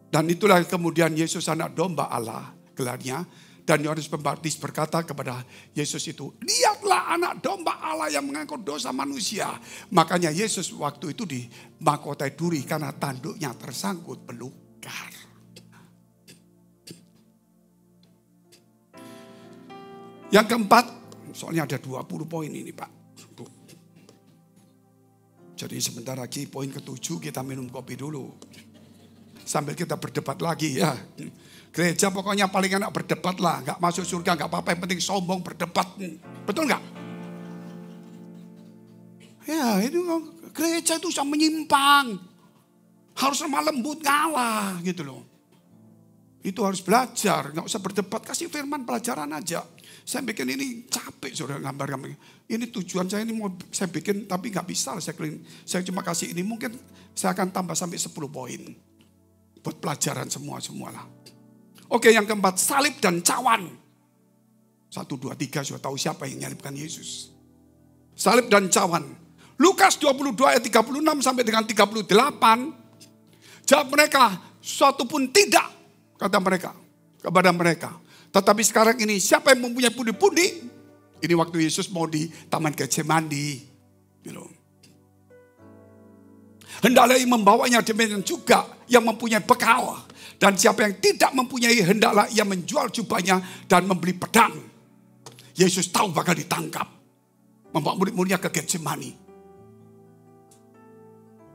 Dan itulah kemudian Yesus anak domba Allah gelarnya. Dan Yohanes Pembaptis berkata kepada Yesus itu, lihatlah anak domba Allah yang mengangkut dosa manusia. Makanya Yesus waktu itu di mahkotai duri karena tanduknya tersangkut belukar. Yang keempat, soalnya ada 20 poin ini Pak. Jadi sebentar lagi poin ke-7 kita minum kopi dulu. Sambil kita berdebat lagi ya. Gereja pokoknya paling enak berdebat lah. Gak masuk surga gak apa-apa, yang penting sombong berdebat. Betul gak? Ya itu gereja itu bisa menyimpang. Harus lemah lembut ngalah gitu loh. Itu harus belajar, gak usah berdebat. Kasih firman pelajaran aja. Saya bikin ini capek saudara gambar-gambar. Ini tujuan saya ini mau saya bikin tapi gak bisa. Saya cuma kasih ini, mungkin saya akan tambah sampai 10 poin. Buat pelajaran semua lah. Oke, yang keempat, salib dan cawan. 1, 2, 3 sudah tahu siapa yang menyalibkan Yesus. Salib dan cawan. Lukas 22 ayat 36 sampai dengan 38. Jawab mereka, suatu pun tidak, kata mereka, kepada mereka. Tetapi sekarang ini siapa yang mempunyai pundi-pundi? Ini waktu Yesus mau di Taman Getsemani. Hendaklah yang membawanya demikian juga yang mempunyai bekal. Dan siapa yang tidak mempunyai, hendaklah ia menjual jubahnya dan membeli pedang. Yesus tahu bakal ditangkap. Membawa murid-muridnya ke Getsemani.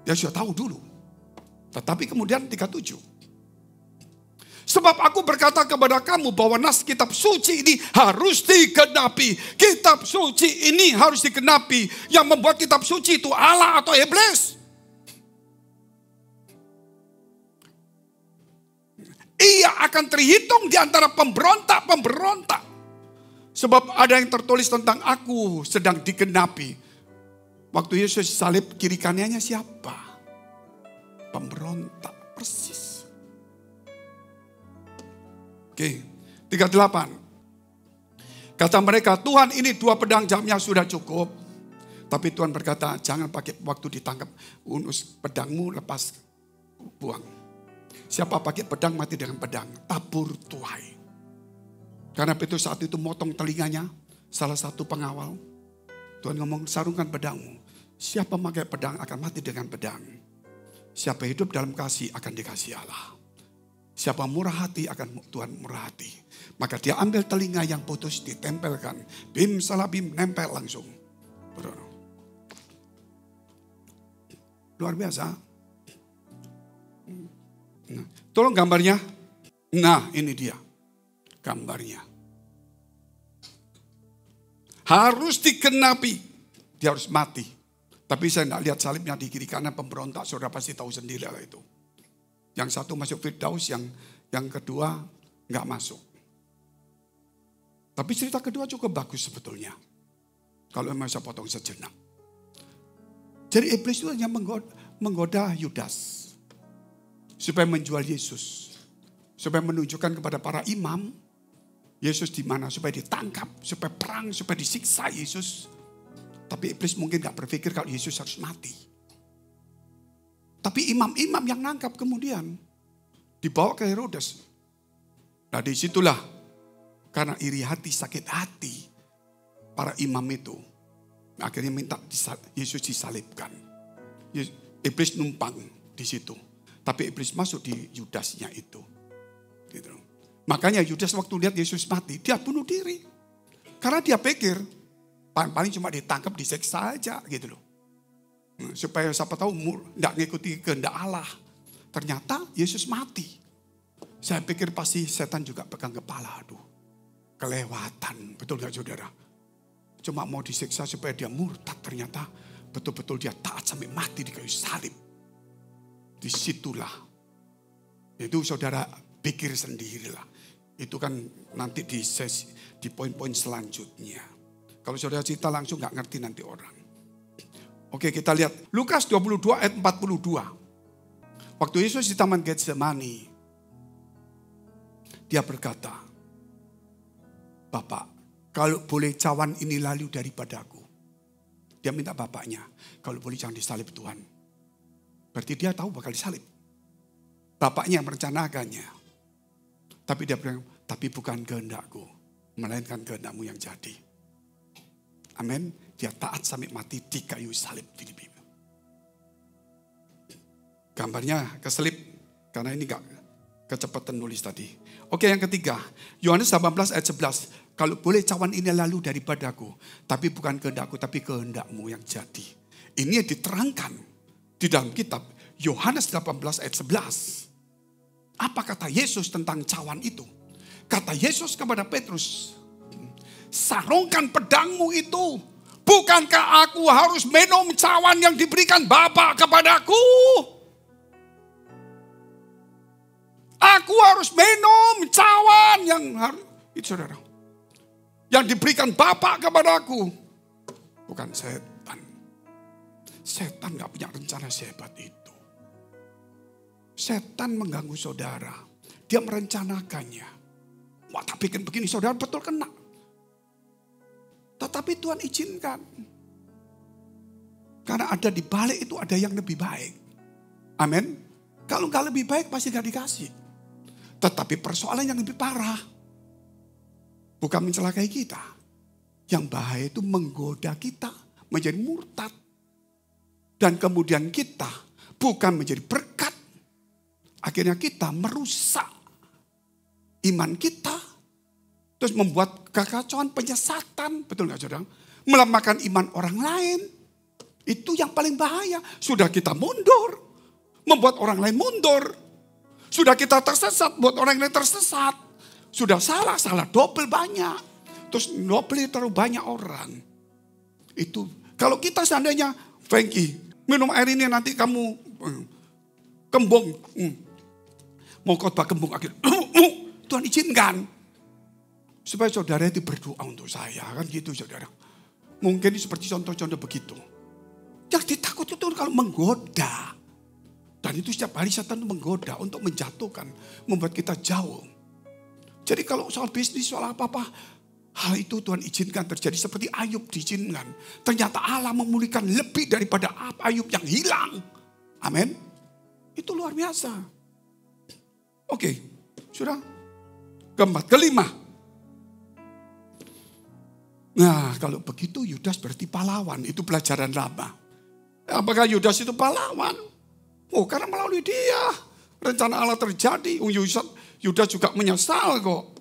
Dia sudah tahu dulu. Tetapi kemudian 37. Sebab aku berkata kepada kamu bahwa nas kitab suci ini harus digenapi. Kitab suci ini harus digenapi. Yang membuat kitab suci itu Allah atau iblis? Ia akan terhitung di antara pemberontak-pemberontak. Sebab ada yang tertulis tentang aku sedang digenapi. Waktu Yesus salib kiri kanannya siapa? Pemberontak persis. Oke, 38. Kata mereka, Tuhan ini 2 pedang jamnya sudah cukup. Tapi Tuhan berkata, jangan pakai waktu ditangkap. Unus pedangmu lepas buang. Siapa pakai pedang mati dengan pedang. Tabur tuai. Karena Petrus saat itu motong telinganya. Salah satu pengawal. Tuhan ngomong sarungkan pedangmu. Siapa pakai pedang akan mati dengan pedang. Siapa hidup dalam kasih akan dikasih Allah. Siapa murah hati akan Tuhan murah hati. Maka dia ambil telinga yang putus ditempelkan. Bim salah bim nempel langsung. Luar biasa. Nah, tolong gambarnya. Nah ini dia gambarnya. Harus digenapi. Dia harus mati. Tapi saya tidak lihat salibnya di kiri kanan pemberontak. Saudara pasti tahu sendiri lah itu. Yang satu masuk Firdaus, yang kedua nggak masuk. Tapi cerita kedua cukup bagus sebetulnya. Kalau memang saya potong sejenak. Jadi iblis itu hanya menggoda Yudas. Supaya menjual Yesus. Supaya menunjukkan kepada para imam. Yesus di mana? Supaya ditangkap. Supaya perang. Supaya disiksa Yesus. Tapi iblis mungkin gak berpikir kalau Yesus harus mati. Tapi imam-imam yang nangkap kemudian. Dibawa ke Herodes. Nah disitulah. Karena iri hati, sakit hati. Para imam itu. Akhirnya minta Yesus disalibkan. Iblis numpang di situ. Tapi iblis masuk di Yudasnya itu. Gitu. Makanya Yudas waktu lihat Yesus mati, dia bunuh diri. Karena dia pikir, paling cuma ditangkap, diseksa aja gitu loh. Supaya siapa tahu tidak mengikuti kehendak Allah. Ternyata Yesus mati. Saya pikir pasti setan juga pegang kepala. Aduh, kelewatan. Betul gak saudara? Cuma mau disiksa supaya dia murtad. Ternyata betul-betul dia taat sampai mati di kayu salib. Disitulah. Itu saudara pikir sendirilah. Itu kan nanti di poin-poin selanjutnya. Kalau saudara cerita langsung gak ngerti nanti orang. Oke, kita lihat Lukas 22 ayat 42. Waktu Yesus di Taman Getsemani, dia berkata, Bapak, kalau boleh cawan ini lalu daripadaku. Dia minta bapaknya, kalau boleh jangan disalib Tuhan. Berarti dia tahu bakal disalib. Bapaknya yang merencanakannya. Tapi dia bilang, tapi bukan kehendakku, melainkan kehendakmu yang jadi. Amin. Dia taat sampai mati di kayu salib. Gambarnya keselip karena ini gak kecepatan nulis tadi. Oke, yang ketiga, Yohanes 18 ayat 11. Kalau boleh cawan ini lalu daripadaku, tapi bukan kehendakku, tapi kehendakmu yang jadi. Ini diterangkan di dalam kitab Yohanes 18 ayat 11. Apa kata Yesus tentang cawan itu? Kata Yesus kepada Petrus, sarungkan pedangmu itu. Bukankah aku harus minum cawan yang diberikan Bapa kepadaku? Aku harus minum cawan yang harus, itu saudara, yang diberikan Bapa kepadaku. Bukan setan. Setan gak punya rencana sehebat itu. Setan mengganggu saudara. Dia merencanakannya. Wah, tak bikin begini saudara betul kena. Tetapi Tuhan izinkan. Karena ada di balik itu ada yang lebih baik. Amin. Kalau gak lebih baik pasti gak dikasih. Tetapi persoalan yang lebih parah. Bukan mencelakai kita. Yang bahaya itu menggoda kita menjadi murtad. Dan kemudian kita bukan menjadi berkat. Akhirnya kita merusak iman kita. Terus membuat kekacauan, penyesatan. Betul gak saudara? Melemahkan iman orang lain. Itu yang paling bahaya. Sudah kita mundur. Membuat orang lain mundur. Sudah kita tersesat, buat orang lain tersesat. Sudah salah double banyak. Terus double terlalu banyak orang. Itu kalau kita seandainya, Frankie, minum air ini nanti kamu kembung. Mau khotbah kembung akhir. Tuhan izinkan. Supaya saudara itu berdoa untuk saya. Kan gitu saudara. Mungkin seperti contoh-contoh begitu. Yang ditakut itu kalau menggoda. Dan itu setiap hari setan itu menggoda untuk menjatuhkan. Membuat kita jauh. Jadi kalau soal bisnis, soal apa-apa. Hal itu Tuhan izinkan terjadi seperti Ayub diizinkan. Ternyata Allah memulihkan lebih daripada Ayub yang hilang. Amin. Itu luar biasa. Oke. Sudah. Keempat. Kelima. Nah, kalau begitu Yudas berarti pahlawan. Itu pelajaran lama. Apakah Yudas itu pahlawan? Oh, karena melalui dia rencana Allah terjadi. Yudas juga menyesal kok.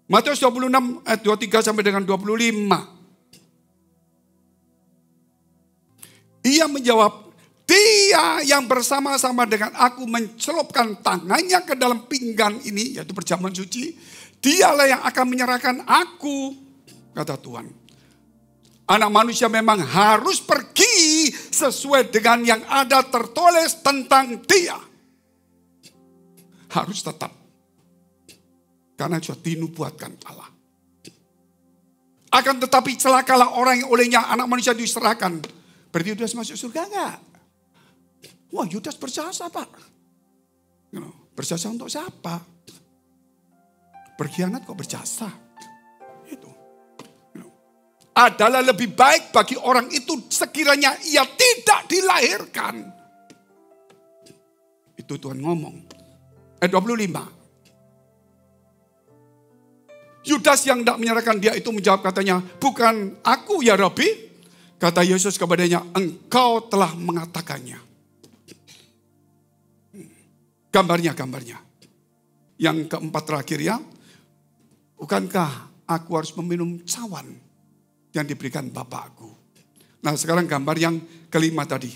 Matius 26 ayat 23 sampai dengan 25. Ia menjawab, dia yang bersama-sama dengan aku mencelupkan tangannya ke dalam pinggan ini, yaitu perjamuan suci. Dialah yang akan menyerahkan aku, kata Tuhan. Anak manusia memang harus pergi sesuai dengan yang ada tertulis tentang dia. Harus tetap. Karena sudah dinubuatkan Allah. Akan tetapi celakalah orang yang olehnya anak manusia diserahkan. Berarti Yudas masuk surga enggak? Wah, Yudas berjasa Pak. Berjasa untuk siapa? Berkhianat kok berjasa. Itu. Adalah lebih baik bagi orang itu sekiranya ia tidak dilahirkan. Itu Tuhan ngomong. Ayat 25. Yudas yang tidak menyerahkan dia itu menjawab katanya, bukan aku ya Rabbi. Kata Yesus kepadanya, engkau telah mengatakannya. Gambarnya. Yang keempat terakhir ya. Bukankah aku harus meminum cawan yang diberikan Bapakku? Nah sekarang gambar yang kelima tadi.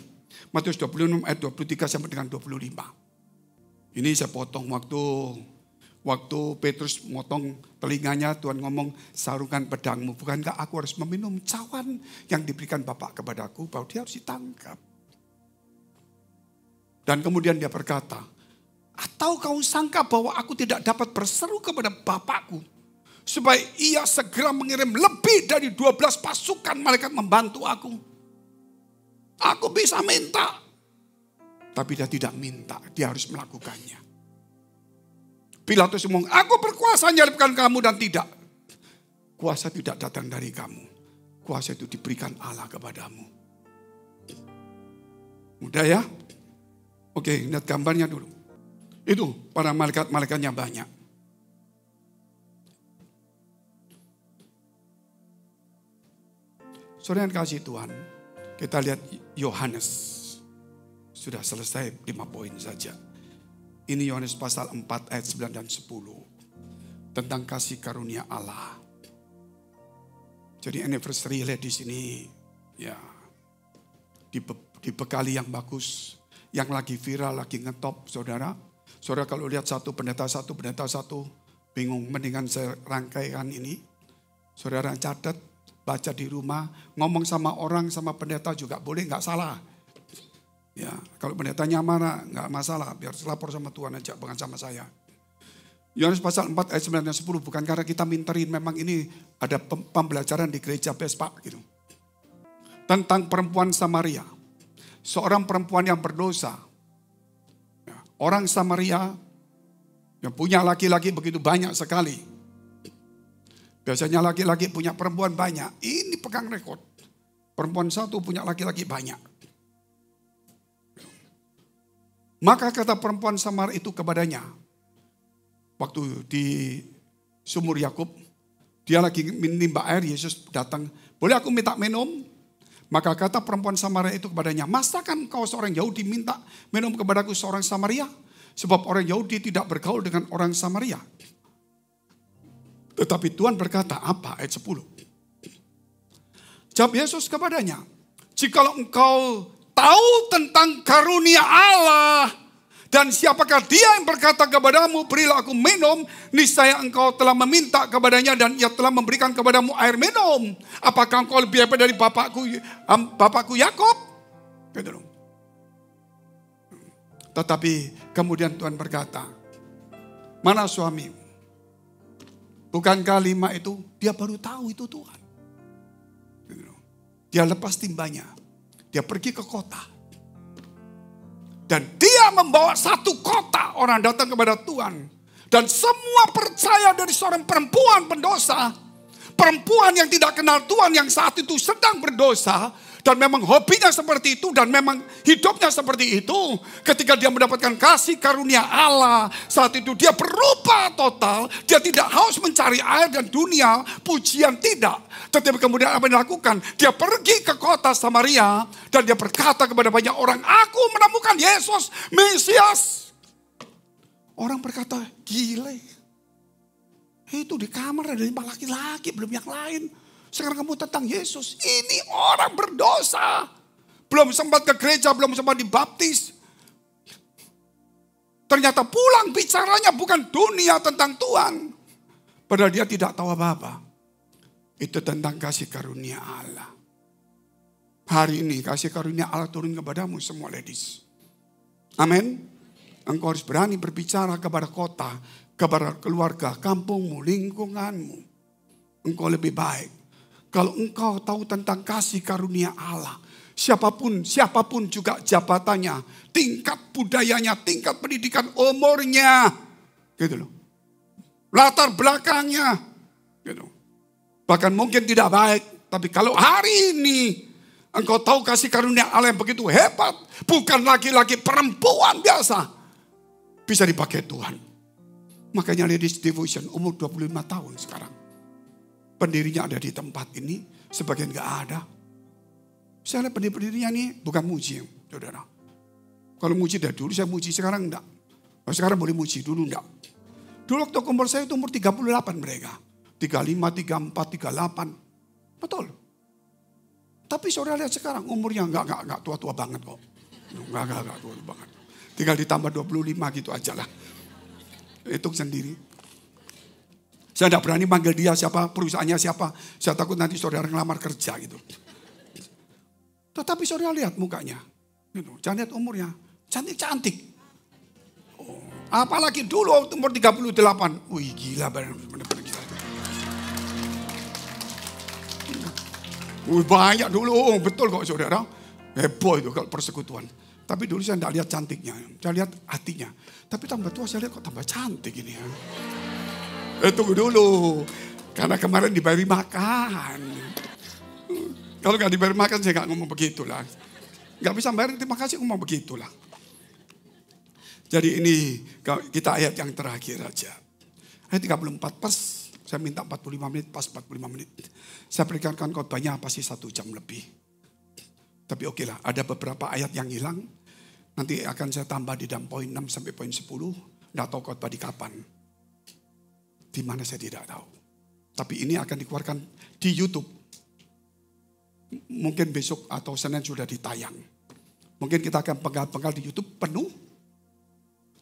Matius 26 ayat 23 sampai dengan 25. Ini saya potong waktu Petrus motong telinganya, Tuhan ngomong, sarungkan pedangmu. Bukankah aku harus meminum cawan yang diberikan Bapak kepadaku, bahwa dia harus ditangkap. Dan kemudian dia berkata, atau kau sangka bahwa aku tidak dapat berseru kepada Bapakku, supaya ia segera mengirim lebih dari 12 pasukan malaikat membantu aku. Aku bisa minta. Tapi dia tidak minta, dia harus melakukannya. Pilatus ngomong, aku berkuasa menyalibkan kamu, dan tidak. Kuasa tidak datang dari kamu. Kuasa itu diberikan Allah kepadamu. Mudah ya? Oke, lihat gambarnya dulu. Itu para malaikat-malaikatnya banyak. Saudara yang kasih Tuhan, kita lihat Yohanes. Sudah selesai 5 poin saja. Ini Yohanes pasal 4 ayat 9 dan 10. Tentang kasih karunia Allah. Jadi anniversary di sini ya dibekali yang bagus, yang lagi viral, lagi ngetop, saudara. Saudara kalau lihat satu pendeta bingung, mendingan saya rangkaikan ini. Saudara catat, baca di rumah, ngomong sama orang, sama pendeta juga boleh, nggak salah. Ya, kalau pendetanya marah, nggak masalah, biar lapor sama Tuhan aja, bukan sama saya. Yohanes pasal 4 ayat 9 dan 10, bukan karena kita minterin, memang ini ada pembelajaran di gereja Bespa gitu. Tentang perempuan Samaria. Seorang perempuan yang berdosa. Orang Samaria yang punya laki-laki begitu banyak sekali. Biasanya laki-laki punya perempuan banyak. Ini pegang rekor. Perempuan satu punya laki-laki banyak. Maka kata perempuan Samaria itu kepadanya. Waktu di sumur Yakub, dia lagi menimba air, Yesus datang. Boleh aku minta minum? Maka kata perempuan Samaria itu kepadanya, masakan kau seorang Yahudi minta minum kepadaku seorang Samaria? Sebab orang Yahudi tidak bergaul dengan orang Samaria. Tetapi Tuhan berkata apa? Ayat 10. Jawab Yesus kepadanya, jikalau engkau tahu tentang karunia Allah dan siapakah dia yang berkata kepadamu, berilah aku minum, niscaya engkau telah meminta kepadanya dan ia telah memberikan kepadamu air minum. Apakah engkau lebih hebat dari bapakku Yakub? Gitu. Tetapi kemudian Tuhan berkata, mana suami? Bukankah 5 itu dia baru tahu itu Tuhan. Gitu. Dia lepas timbanya. Dia pergi ke kota. Dan dia membawa satu kota orang datang kepada Tuhan. Dan semua percaya dari seorang perempuan pendosa. Perempuan yang tidak kenal Tuhan yang saat itu sedang berdosa. Dan memang hobinya seperti itu dan memang hidupnya seperti itu. Ketika dia mendapatkan kasih karunia Allah, saat itu dia berubah total. Dia tidak haus mencari air dan dunia, pujian tidak. Tetapi kemudian apa yang dilakukan? Dia pergi ke kota Samaria dan dia berkata kepada banyak orang, aku menemukan Yesus, Mesias. Orang berkata, gile. Itu di kamar ada 5 laki-laki, belum yang lain. Sekarang kamu tentang Yesus. Ini orang berdosa. Belum sempat ke gereja, belum sempat dibaptis. Ternyata pulang bicaranya bukan dunia tentang Tuhan. Padahal dia tidak tahu apa-apa. Itu tentang kasih karunia Allah. Hari ini kasih karunia Allah turun kepadamu semua ladies. Amin. Engkau harus berani berbicara kepada kota, kepada keluarga, kampungmu, lingkunganmu. Engkau lebih baik. Kalau engkau tahu tentang kasih karunia Allah, siapapun juga jabatannya, tingkat budayanya, tingkat pendidikan, umurnya, gitu loh. Latar belakangnya, gitu. Bahkan mungkin tidak baik, tapi kalau hari ini engkau tahu kasih karunia Allah yang begitu hebat, bukan laki-laki, perempuan biasa, bisa dipakai Tuhan. Makanya Ladies Devotion umur 25 tahun sekarang. Pendirinya ada di tempat ini, sebagian gak ada. Saya lihat pendirinya ini bukan muji, saudara. Kalau muji dari dulu, saya muji sekarang enggak. Sekarang boleh muji, dulu enggak. Dulu waktu umur saya itu umur 38 mereka. 35, 34, 38. Betul. Tapi saudara lihat sekarang umurnya enggak tua-tua banget kok. Enggak tua-tua banget. Tinggal ditambah 25 gitu aja lah. Hitung sendiri. Saya tidak berani manggil dia siapa, perusahaannya siapa. Saya takut nanti saudara ngelamar kerja gitu. Tetapi saudara lihat mukanya. Jangan lihat umurnya. Cantik-cantik. Oh, apalagi dulu umur 38. Wih gila benar-benar gila. Wih banyak dulu. Betul kok saudara. Heboh itu kalau persekutuan. Tapi dulu saya tidak lihat cantiknya. Saya lihat hatinya. Tapi tambah tua saya lihat kok tambah cantik ini ya. Tunggu dulu. Karena kemarin diberi makan. Kalau nggak diberi makan saya nggak ngomong begitulah. Nggak bisa bayar terima kasih ngomong begitulah. Jadi ini kita ayat yang terakhir aja. Ayat 34 pas. Saya minta 45 menit pas 45 menit. Saya berikan khotbahnya pasti 1 jam lebih. Tapi oke lah ada beberapa ayat yang hilang. Nanti akan saya tambah di dalam poin 6 sampai poin 10. Nggak tahu khotbah di kapan. Di mana saya tidak tahu. Tapi ini akan dikeluarkan di YouTube. Mungkin besok atau Senin sudah ditayang. Mungkin kita akan penggal-penggal di YouTube penuh.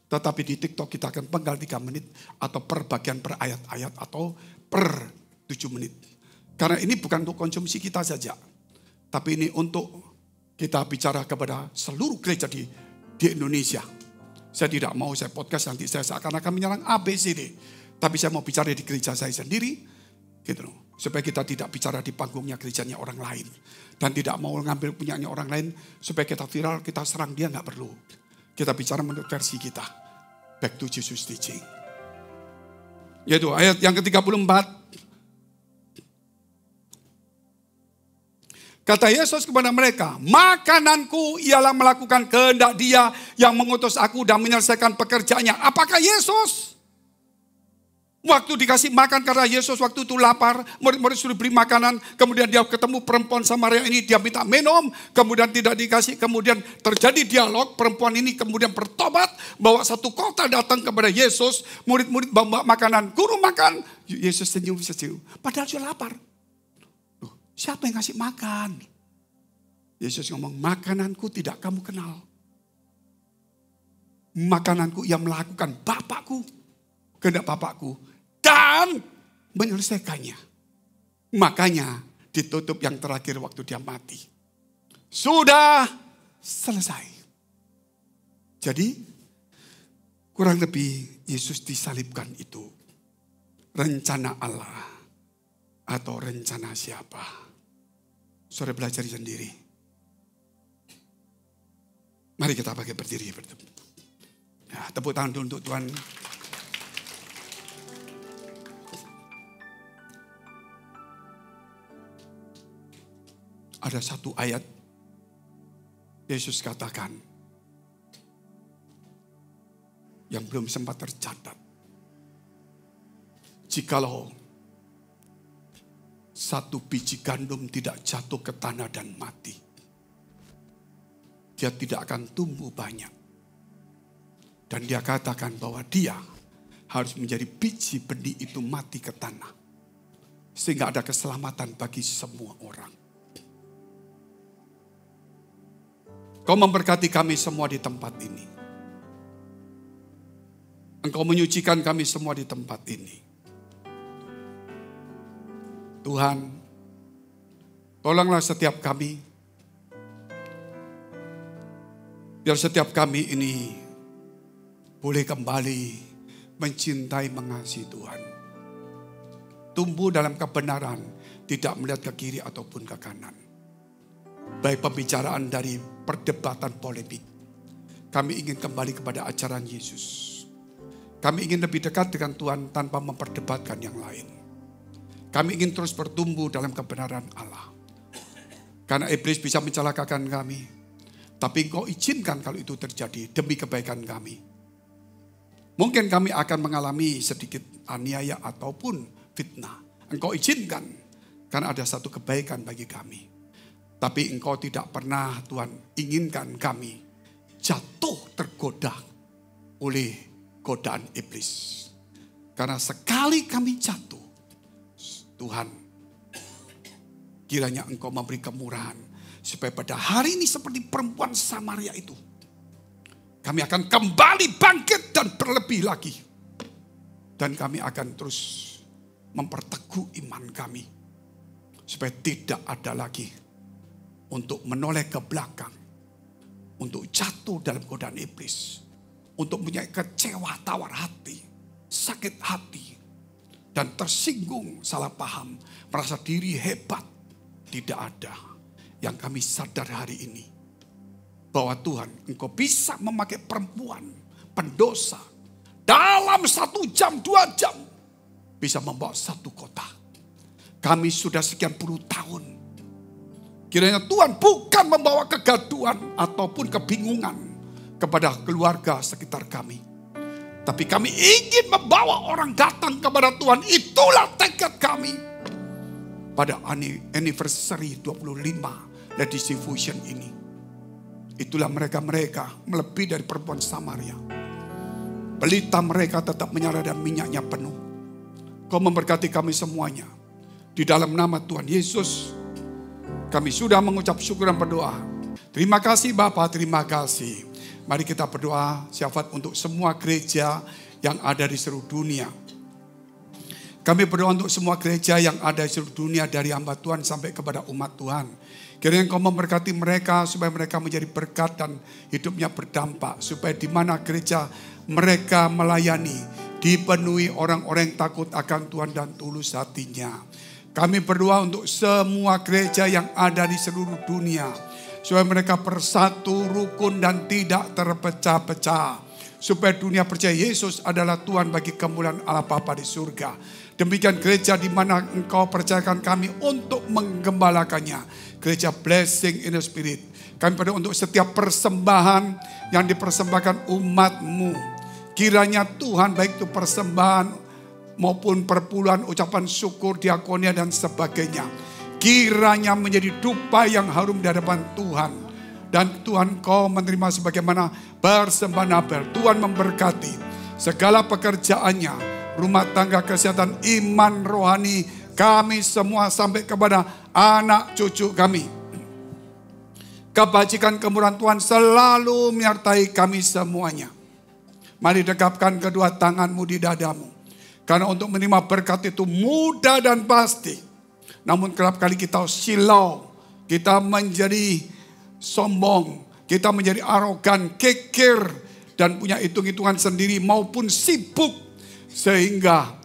Tetapi di TikTok kita akan penggal 3 menit. Atau per bagian per ayat-ayat atau per 7 menit. Karena ini bukan untuk konsumsi kita saja. Tapi ini untuk kita bicara kepada seluruh gereja di Indonesia. Saya tidak mau saya podcast nanti saya seakan-akan menyerang ABCD. Tapi saya mau bicara di gereja saya sendiri. Gitu loh. Supaya kita tidak bicara di panggungnya gerejanya orang lain. Dan tidak mau ngambil punyanya orang lain. Supaya kita viral, kita serang dia nggak perlu. Kita bicara menurut versi kita. Back to Jesus teaching. Yaitu ayat yang ke-34. Kata Yesus kepada mereka, makananku ialah melakukan kehendak Dia yang mengutus aku dan menyelesaikan pekerjaannya. Apakah Yesus? Waktu dikasih makan karena Yesus waktu itu lapar, murid-murid suruh beri makanan, kemudian dia ketemu perempuan Samaria ini, dia minta minum, kemudian tidak dikasih, kemudian terjadi dialog, perempuan ini kemudian bertobat, bawa satu kota datang kepada Yesus, murid-murid bawa makanan, guru makan, Yesus senyum-senyum, padahal sudah lapar. Siapa yang kasih makan? Yesus ngomong, makananku tidak kamu kenal. Makananku yang melakukan Bapakku, kehendak Bapakku, dan menyelesaikannya. Makanya ditutup yang terakhir waktu dia mati. Sudah selesai. Jadi kurang lebih Yesus disalibkan itu rencana Allah atau rencana siapa? Saudara belajar sendiri. Mari kita pakai berdiri. Ya, tepuk tangan dulu untuk Tuhan. Ada satu ayat Yesus katakan yang belum sempat tercatat. Jikalau satu biji gandum tidak jatuh ke tanah dan mati, dia tidak akan tumbuh banyak. Dan dia katakan bahwa dia harus menjadi biji benih itu mati ke tanah. Sehingga ada keselamatan bagi semua orang. Kau memberkati kami semua di tempat ini. Engkau menyucikan kami semua di tempat ini. Tuhan, tolonglah setiap kami. Biar setiap kami ini boleh kembali mencintai, mengasihi Tuhan. Tumbuh dalam kebenaran, tidak melihat ke kiri ataupun ke kanan. Baik pembicaraan dari perdebatan polemik. Kami ingin kembali kepada ajaran Yesus. Kami ingin lebih dekat dengan Tuhan tanpa memperdebatkan yang lain. Kami ingin terus bertumbuh dalam kebenaran Allah. Karena iblis bisa mencelakakan kami. Tapi Engkau izinkan kalau itu terjadi demi kebaikan kami. Mungkin kami akan mengalami sedikit aniaya ataupun fitnah. Engkau izinkan karena ada satu kebaikan bagi kami. Tapi Engkau tidak pernah Tuhan inginkan kami jatuh tergoda oleh godaan iblis. Karena sekali kami jatuh, Tuhan, kiranya Engkau memberi kemurahan. Supaya pada hari ini seperti perempuan Samaria itu. kami akan kembali bangkit dan berlebih lagi. Dan kami akan terus memperteguh iman kami. Supaya tidak ada lagi untuk menoleh ke belakang. Untuk jatuh dalam godaan iblis. Untuk punya kecewa, tawar hati, sakit hati. Dan tersinggung, salah paham, merasa diri hebat. Tidak ada yang kami sadar hari ini. Bahwa Tuhan, Engkau bisa memakai perempuan, pendosa. Dalam 1 jam, 2 jam. Bisa membawa satu kota. Kami sudah sekian puluh tahun. Kiranya Tuhan bukan membawa kegaduhan ataupun kebingungan kepada keluarga sekitar kami. Tapi kami ingin membawa orang datang kepada Tuhan. Itulah tekad kami. Pada anniversary 25 Legacy Fusion ini. Itulah mereka-mereka melebihi dari perempuan Samaria. Pelita mereka tetap menyala dan minyaknya penuh. Kau memberkati kami semuanya. Di dalam nama Tuhan Yesus, kami sudah mengucap syukur dan berdoa. Terima kasih Bapa, terima kasih. Mari kita berdoa syafaat untuk semua gereja yang ada di seluruh dunia. Kami berdoa untuk semua gereja yang ada di seluruh dunia, dari hamba Tuhan sampai kepada umat Tuhan. Kiranya Engkau memberkati mereka supaya mereka menjadi berkat dan hidupnya berdampak. Supaya di mana gereja mereka melayani, dipenuhi orang-orang yang takut akan Tuhan dan tulus hatinya. Kami berdoa untuk semua gereja yang ada di seluruh dunia. Supaya mereka bersatu, rukun dan tidak terpecah-pecah. Supaya dunia percaya Yesus adalah Tuhan bagi kemuliaan Allah Bapa di surga. Demikian gereja di mana Engkau percayakan kami untuk menggembalakannya. Gereja Blessing in the Spirit. Kami berdoa untuk setiap persembahan yang dipersembahkan umat-Mu. Kiranya Tuhan, baik itu persembahan maupun perpuluhan, ucapan syukur, diakonia dan sebagainya. Kiranya menjadi dupa yang harum di hadapan Tuhan. Dan Tuhan Kau menerima sebagaimana persembahan Abel. Tuhan memberkati segala pekerjaannya, rumah tangga, kesehatan, iman, rohani kami semua sampai kepada anak cucu kami. Kebajikan kemurahan Tuhan selalu menyertai kami semuanya. Mari dekapkan kedua tanganmu di dadamu. Karena untuk menerima berkat itu mudah dan pasti. Namun kerap kali kita silau, kita menjadi sombong, kita menjadi arogan, kekir, dan punya hitung-hitungan sendiri maupun sibuk. Sehingga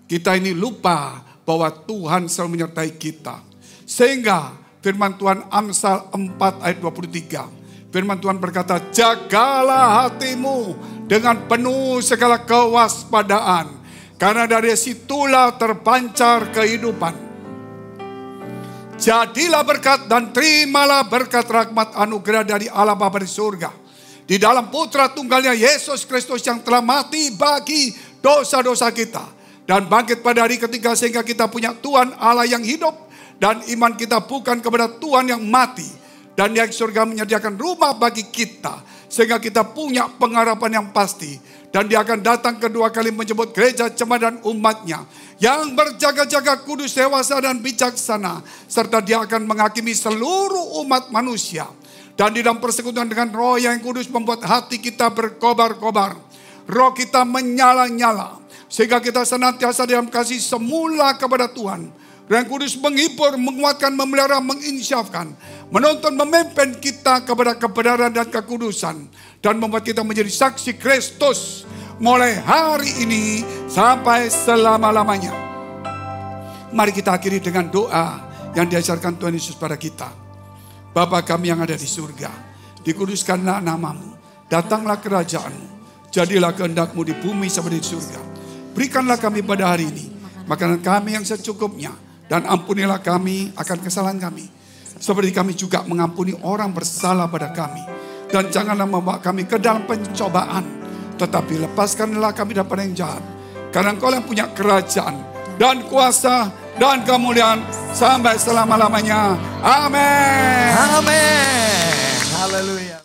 kita ini lupa bahwa Tuhan selalu menyertai kita. Sehingga firman Tuhan Amsal 4 ayat 23. Firman Tuhan berkata, jagalah hatimu dengan penuh segala kewaspadaan. Karena dari situlah terpancar kehidupan. Jadilah berkat dan terimalah berkat rahmat anugerah dari Allah Bapa di surga. Di dalam putra tunggalnya Yesus Kristus yang telah mati bagi dosa-dosa kita. Dan bangkit pada hari ketiga sehingga kita punya Tuhan Allah yang hidup. Dan iman kita bukan kepada Tuhan yang mati. Dan yang surga menyediakan rumah bagi kita. Sehingga kita punya pengharapan yang pasti. Dan dia akan datang kedua kali menjemput gereja jemaat dan umatnya. Yang berjaga-jaga kudus, dewasa dan bijaksana. Serta dia akan menghakimi seluruh umat manusia. Dan di dalam persekutuan dengan Roh yang kudus membuat hati kita berkobar-kobar. Roh kita menyala-nyala. Sehingga kita senantiasa dalam kasih semula kepada Tuhan. Roh yang kudus menghibur, menguatkan, memelihara, menginsyafkan. Menuntun, memimpin kita kepada kebenaran dan kekudusan. Dan membuat kita menjadi saksi Kristus. Mulai hari ini sampai selama-lamanya. Mari kita akhiri dengan doa yang diajarkan Tuhan Yesus pada kita. Bapa kami yang ada di surga, dikuduskanlah namamu, datanglah kerajaanmu, jadilah kehendak-Mu di bumi seperti di surga. Berikanlah kami pada hari ini makanan kami yang secukupnya, dan ampunilah kami akan kesalahan kami, seperti kami juga mengampuni orang bersalah pada kami. Dan janganlah membawa kami ke dalam pencobaan, tetapi lepaskanlah kami daripada yang jahat. Karena Engkau yang punya kerajaan dan kuasa dan kemuliaan sampai selama-lamanya. Amin. Amin. Haleluya.